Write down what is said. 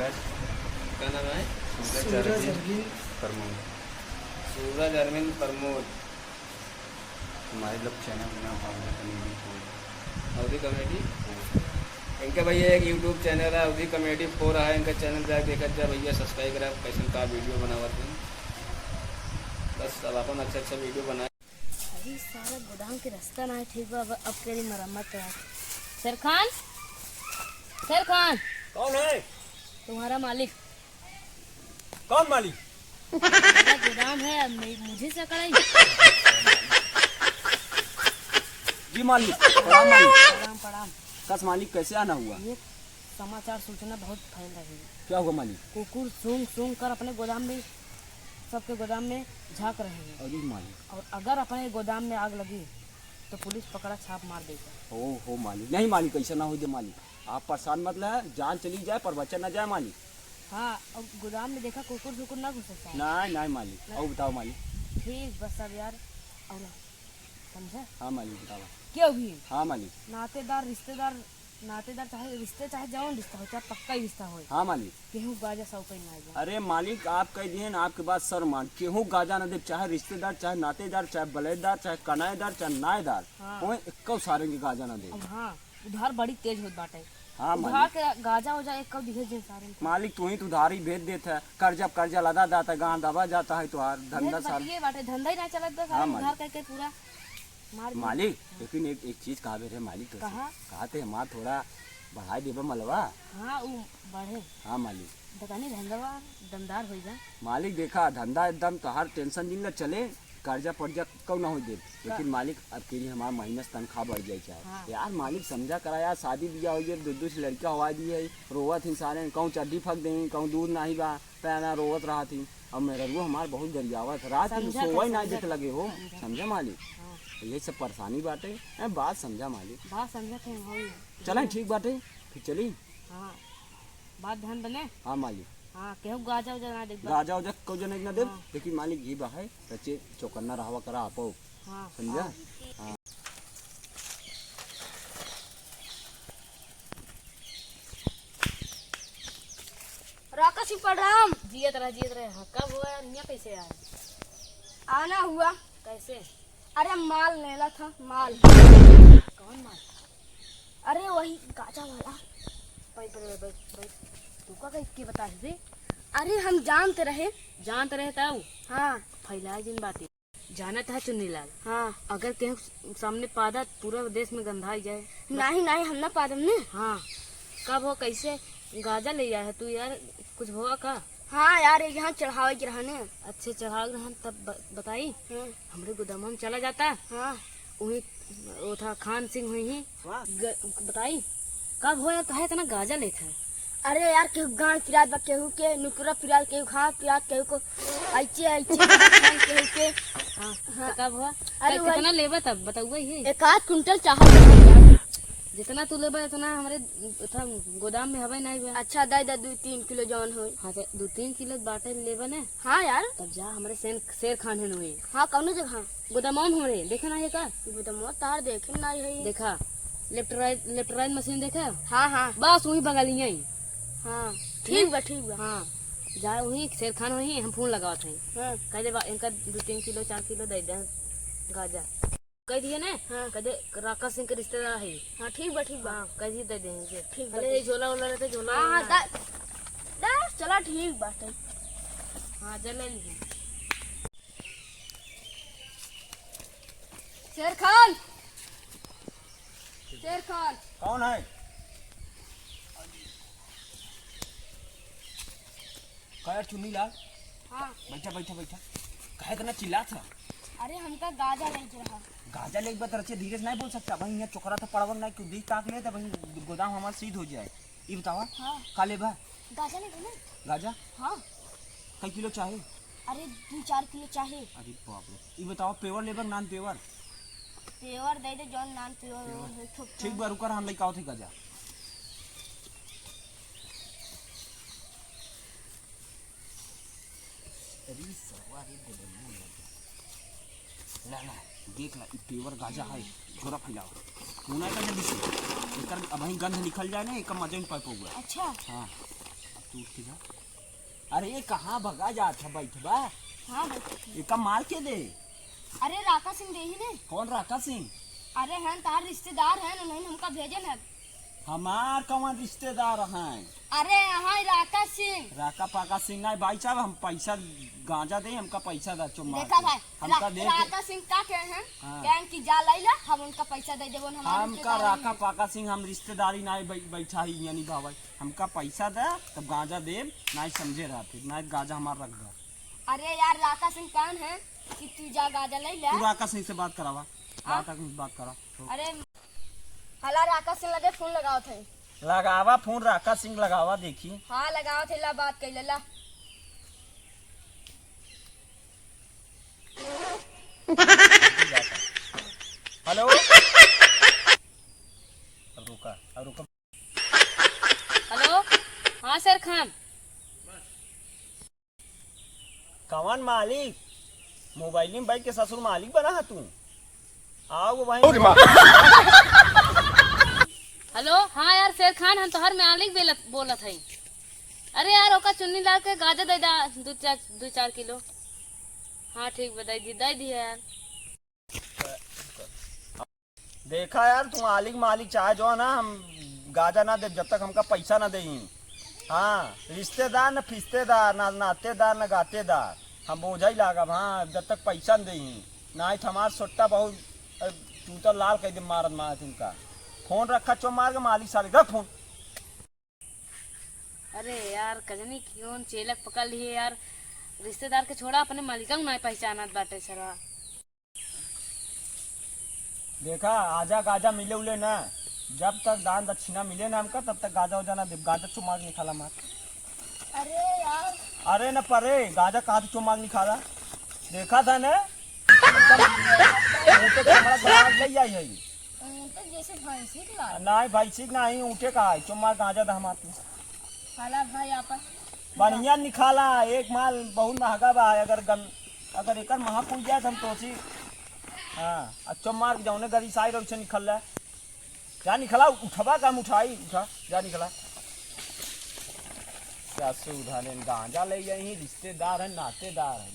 सूरज, क्या नाम है? सूरज अरविंद प्रमोद। सूरज अरविंद प्रमोद। हमारे लोग चैनल में अवधि कॉमेडी। इनका भैया एक यूट्यूब चैनल है अवधि कॉमेडी 4 है। इनका चैनल जाके देखा जाए भैया, सब्सक्राइब करा। कैसे का वीडियो बनावत हैं, बस अब अपन अच्छा वीडियो बनाए। अभी सारा गोदाम के रास्ता ना है ठीक बा। अब तेरी मरम्मत करा। शेर खान, शेर खान कौन है? तुम्हारा मालिक। कौन मालिक? मेरा गोदाम है, अब मुझे से कराई। जी मालिक, प्रणाम मालिक। प्रणाम प्रणाम। कस मालिक, कैसे आना हुआ? ये समाचार सूचना बहुत फैल रही है। क्या हुआ मालिक? कुकुर सूंघ सूंघ कर अपने गोदाम में, सबके गोदाम में झांक रहे हैं। अरे मालिक, और अगर अपने गोदाम में आग लगी तो पुलिस पकड़ा छाप मार देगा। हो मालिक। नहीं मालिक, ऐसा ना हो दे मालिक। आप परेशान मत रहे, जान चली जाए पर बच्चा न जाए मालिक। हाँ, और गोदाम में देखा कुकुर सुकुर ना घुस सकता है। नहीं मालिक। और बताओ मालिक। ठीक बस अब यार, और समझा? हाँ मालिक, बताओ। क्यों भी हाँ मालिक। नातेदार नातेदार चाहे रिश्ते चाहे जौन रिश्ता हो, चाहे पक्का ही रिश्ता हो, हाँ मालिक। केहू गाजा सौ कहीं ना जाए। अरे मालिक, आप कह दिए ना, आपके बात सर मान। केहू गाजा न दे, चाहे रिश्तेदार, चाहे नातेदार, चाहे बलेदार, चाहे कनाएदार, चाहे नायदार, हाँ। कोई इक्को सारे के गाजा न दे। अब हाँ, उधार बड़ी तेज होत बाटे। हाँ उधार मालिक। के गाजा हो जाए एक दिखे जे सारे में। मालिक, तू ही तो उधारी भेज देता है। कर्जा लदा जाता है, गाँव दबा जाता है, तुहार धंधा सारा। ये बाटे धंधा ही ना चलत बा, हाँ, सारे मालिक। उधार करके पूरा मार दिया। मालिक, लेकिन एक चीज कहा रहे मालिक, तो कहा? कहते हमार थोड़ा बढ़ाई देबा मलवा। हाँ, वो बढ़े हाँ मालिक। बतानी धंधा दमदार हो जा। मालिक देखा, धंधा एकदम तो हर टेंशन दिन चले, कर्जा पर्जा कौ ना हो दे। लेकिन मालिक, अब के लिए हमारा महीना से तनख्वाह बढ़ जाए चाहे। हाँ। यार मालिक समझा करा यार, शादी ब्याह हो गई, दो से लड़का हवा दी है, रोवत ही सारे, कहूँ चड्डी फक दें, कहूँ दूध नहीं बा पैना, रोवत रहा थी। अब मेरा रू हमार बहुत गरियावत, रात में समझा सोवा ही था, ना देते लगे हो। समझा मालिक? हाँ, यही सब परेशानी बाटे। बात समझा मालिक। बात समझा थे हो। चलें ठीक बाटे, फिर चली। हाँ, बात ध्यान बने। हाँ मालिक। हाँ, केहू गाजा उजा ना देख। राजा उजा को जने न दे। हाँ। लेकिन मालिक ये बा है, सच्चे चौकन्ना रहवा करा आपो। हाँ, समझा? हाँ। राका सिंह प्रणाम। जियत रहे। हाँ, कब हुआ यार, यहाँ कैसे आया? आना हुआ। कैसे? अरे माल लेना था, माल। कौन मार? अरे वही गाजा वाला। तू का के बता दे। अरे हम जानते रहे। जानते रहे ताऊ। हाँ फैलाए जिन बातें जानत है चुन्नी लाल। हाँ। अगर केहू सामने पादा पूरा देश में गंधाई जाए। नहीं हम ना पादम ने। हाँ, कब हो कैसे गाजा ले आया है तू यार, कुछ हुआ का? हाँ यार, यहाँ चढ़ावे के रहने। अच्छे चढ़ा रहन तब बताई। हाँ हमरे गोदाम में चला जाता। हाँ। वही वो था खान सिंह हुई हाँ। बताई कब हो यार, कहे इतना गाजा लेता है? अरे यार, केहू गांड पिरात बा, केहू के नुपुरा पिरात, केहू घास पिरात, केहू को ऐचे केहू के। हाँ, हाँ। तो कब हुआ? अरे कितना लेबा तब बताऊआ ही। 1 क्विंटल चाहत। जितना तू लेबा उतना हमारे गोदाम में हवा नहीं बा। अच्छा दे 2-3 किलो जौन हो। हाँ, तो 2-3 किलो बाटे लेबा ने। हाँ यार। तब जा हमारे शेर खान है हुए हाँ, कौन जगह? गोदाम हमारे देखे ना है का? गोदाम तार देखे ना है। देखा लेफ्ट राइट मशीन देखा? हाँ हाँ बस वही बगलिया ही। हाँ। ठीक बा। हाँ, जा वही शेर खान वही हम फोन लगावत है। हाँ कह दे इनका 2-3 किलो 4 किलो दे दे गाजा। कह दिए ना? हाँ। कह दे राका सिंह के रिश्तेदार है। हाँ, ठीक बा। हाँ, कह दिए दे देंगे। ठीक बा। अरे झोला वोला रहते झोला। हाँ चला ठीक बाटे। हाँ, जल ले ली। शेर खान। कौन है? कहा चुन्नी लाल? हाँ। बैठा। कहे इतना चिल्ला था? अरे हमका गाजा लेके रहा। गाजा ले बात रचे, धीरे से नहीं बोल सकता भाई। यहाँ चोकरा था पड़वन नहीं, क्यों देख ताक ले तो भाई गोदाम हमारा सीध हो जाए। ये बतावा। हाँ। का ले बा गाजा लेके ना। गाजा? हाँ। कई किलो चाहे? अरे 2-4 किलो चाहे। अरे बाप रे। ये बताओ, पेवर लेबर नान पेवर? पेवर दे दे, जौन नान पेवर। ठीक बा, रुकर हम लेके आओ थे गाजा। अरे सवारी ला देख ला, पेवर गाजा है, झोरा फैलाओ। मुना का जल्दी से एकर अब गंध निकल जाए ना, एक मजे में पाइप हुआ। अच्छा। हाँ, तू उठ के जा। अरे ये कहाँ भगा जाता बैठबा? हाँ बैठ। ये का माल के दे? अरे राका सिंह दे ही ने। कौन राका सिंह? अरे हैं तार रिश्तेदार हैं, उन्होंने हमका भेजन है। हमार कौन रिश्तेदार हैं? अरे यहाँ राका सिंह। राका पाका सिंह नहीं भाई साहब, हम पैसा गांजा दे, हमका पैसा दा चुम्मा देखा भाई हमका दे राका सिंह का कहे हैं हाँ। कहें कि जा लैला हम उनका पैसा दे देबो। हमका राका पाका सिंह हम रिश्तेदारी नहीं बैठा ही यानी बाबा, हमका पैसा दे तब गांजा दे, नहीं समझे रहते नहीं गांजा हमार रख दो। अरे यार राका सिंह कौन है कि तू जा गाजा लैला? तू राका सिंह से बात करावा, बात करा। अरे हला राका सिंह लगे फोन लगाओ थे। लगावा फोन, राका सिंह लगावा देखी। हाँ लगाओ थे, ला बात कर ला। हेलो अब रुका। हेलो हाँ सर खान। कौन मालिक? मोबाइल में बैठ के ससुर मालिक बना है तू? आओ वहीं। हेलो हाँ यार शेर खान, हम तोहर मालिक बोलत हई। अरे यार ओका चुन्नी ला के गाजर दे दा 2-4 किलो। हाँ ठीक बताई दी यार। देखा यार तू मालिक चाहे जो है ना, हम गाजा ना दे जब तक हमका पैसा ना दे। हाँ रिश्तेदार न फिस्तेदार, ना नातेदार न गातेदार, हम बोझा ही लागब। हाँ जब तक पैसा न दे ना हमार सोटा बहुत तू तो लाल कह दे मारत तुमका। फोन रखा चो मार के मालिक साले रख फोन। अरे यार कजनी क्यों चेलक पकड़ लिए यार, रिश्तेदार के छोड़ा अपने मालिका नहीं पहचानत बाटे सरा। देखा आजा गाजा मिले उले ना, जब तक दान दक्षिणा मिले ना हमका तब तक गाजा उजा ना दे। गाजा चुमाग निकाला मार। अरे यार अरे न परे गाजा कहा चुमाग निकाला, देखा था ना ले आई है। तो जैसे भैंसी खिला नहीं भाई ठीक नहीं उठे का है चुमार गाजा था हमारे खाला भाई आपन बढ़िया निकाला। एक माल बहुत महंगा बा, अगर एक महंगा पूछ जाए तो हम तो सी। हाँ अच्छा मार जाऊने गरी साई रोड से निकल रहा है। जा निकला, उठवा काम उठाई, उठा जा निकला। क्या सुधारे गांजा ले जाए, रिश्तेदार है नातेदार है।